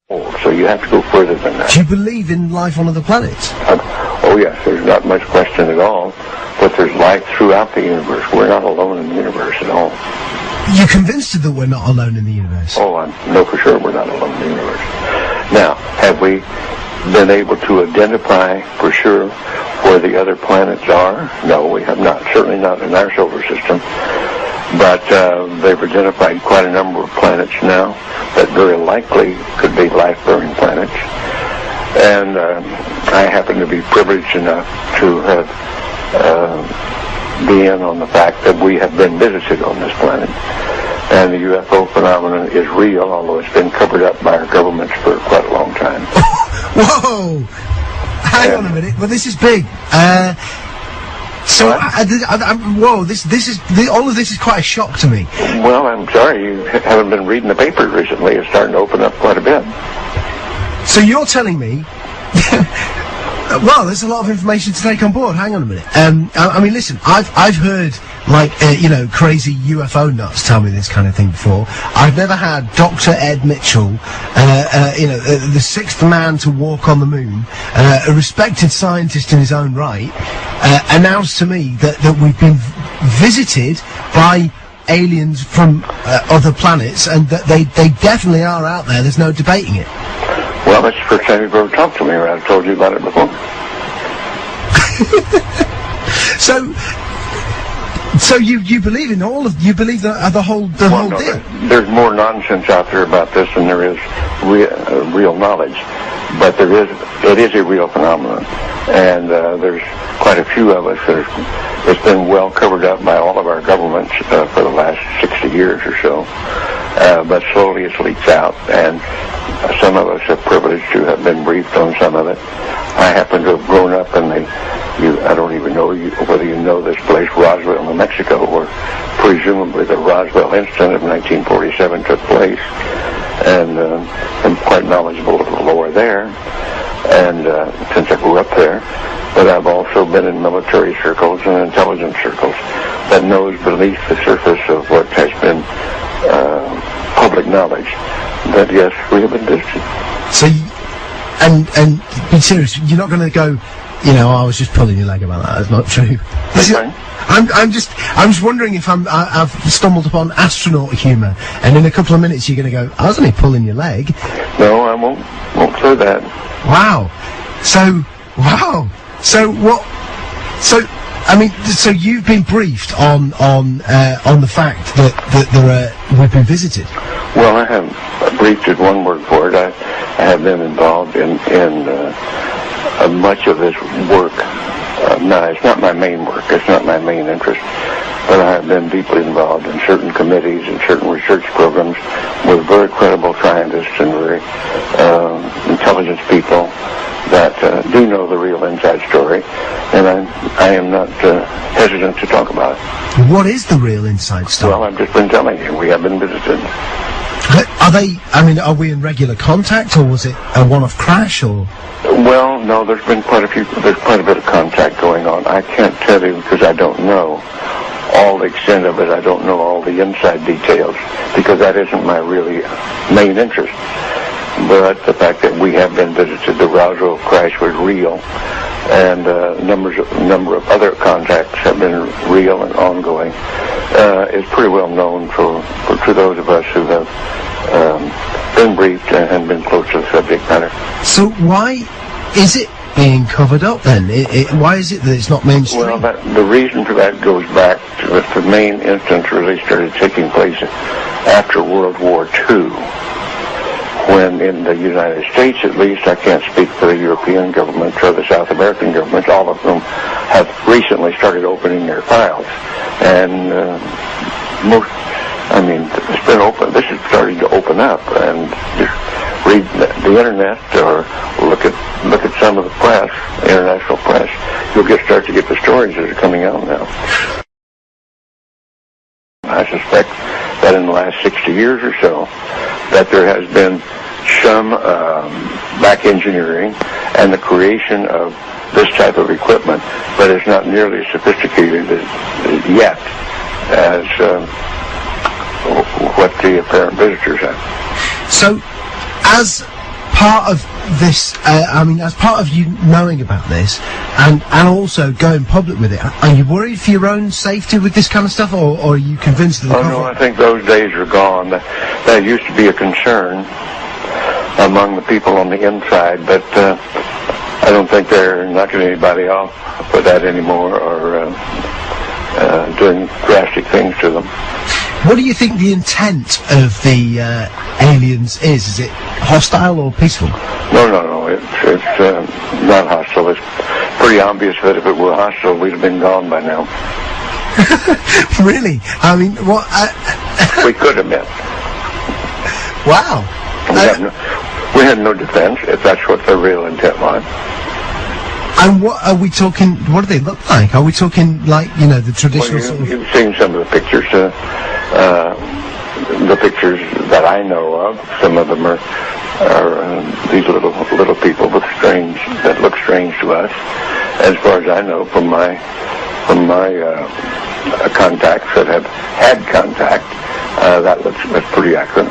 So you have to go further than that. Do you believe in life on other planets? Oh yes, there's not much question at all. But there's life throughout the universe. We're not alone in the universe at all. You're convinced that we're not alone in the universe? Oh, I know for sure we're not alone in the universe. Now, have we been able to identify for sure where the other planets are? No, we have not. Certainly not in our solar system. But they've identified quite a number of planets now that very likely could be life-bearing planets. And I happen to be privileged enough to have be in on the fact that we have been visited on this planet. And the UFO phenomenon is real, although it's been covered up by our governments for quite a long time. Whoa! Hang on a minute. Well, this is big. Whoa! All of this is quite a shock to me. Well, I'm sorry you haven't been reading the papers recently. It's starting to open up quite a bit. So you're telling me? Well, there's a lot of information to take on board. Hang on a minute. I mean, listen. I've heard crazy UFO nuts tell me this kind of thing before. I've never had Dr. Ed Mitchell, the sixth man to walk on the moon, a respected scientist in his own right, announce to me that we've been visited by aliens from other planets, and that they definitely are out there. There's no debating it. Well, that's the first time you've ever talked to me, or I've told you about it before. So you believe in you believe the whole deal? There's more nonsense out there about this than there is real knowledge, but it is a real phenomenon, and there's quite a few of us that it's been well covered up by all of our governments for the last 60 years or so, but slowly it leaks out, and some of us are privileged to have been briefed on some of it. I happen to have grown up in I don't even know whether you know this place, Roswell, New Mexico, where presumably the Roswell incident of 1947 took place, and I'm quite knowledgeable of the lore there, and since I grew up there, but I've also been in military circles and intelligence circles that knows beneath the surface of what has been public knowledge that yes, we have been visited. So, and be serious, you're not going to go, I was just pulling your leg about that. That's not true. Okay. I'm just wondering if I've stumbled upon astronaut humour, and in a couple of minutes you're going to go, I was only pulling your leg. No, I won't say that. Wow. So what? So you've been briefed on the fact that we've been visited. Well, I have briefed is one word for it. I have been involved in much of this work. No, it's not my main work. It's not my main interest. But I have been deeply involved in certain committees and certain research programs with very credible scientists and very intelligent people that do know the real inside story, and I am not hesitant to talk about it. What is the real inside story? Well, I've just been telling you, we have been visited. Are we in regular contact, or was it a one-off crash, or? Well, no, there's quite a bit of contact going on. I can't tell you because I don't know all the extent of it. I don't know all the inside details because that isn't my really main interest. But the fact that we have been visited, the Roswell crash was real, and a number of other contacts have been real and ongoing. It's pretty well known to those of us who have been briefed and been close to the subject matter. So why is it being covered up then? Why is it that it's not mainstream? Well, the reason for that goes back to the main instance really started taking place after World War II. When in the United States, at least, I can't speak for the European government or the South American governments, all of them have recently started opening their files. And it's been open. This is starting to open up, and just read the internet or look at some of the press, international press. You'll start to get the stories that are coming out now. I suspect that in the last 60 years or so, that there has been some back engineering and the creation of this type of equipment, but it's not nearly as sophisticated yet as what the apparent visitors have. So, as part of this, as part of you knowing about this, and also going public with it, are you worried for your own safety with this kind of stuff, or are you convinced that the no, I think those days are gone. That used to be a concern among the people on the inside, but I don't think they're knocking anybody off for that anymore, or doing drastic things to them. What do you think the intent of the aliens is? Is it hostile or peaceful? No. It's not hostile. It's pretty obvious that if it were hostile, we'd have been gone by now. Really? I mean, what? We could have been. Wow. We had no defense, if that's what the real intent was. And what are we talking? What do they look like? Are we talking like, the traditional sort of... You've seen some of the pictures. The pictures that I know of, some of them are these little people that look strange to us. As far as I know, from my contacts that have had contact, that's pretty accurate.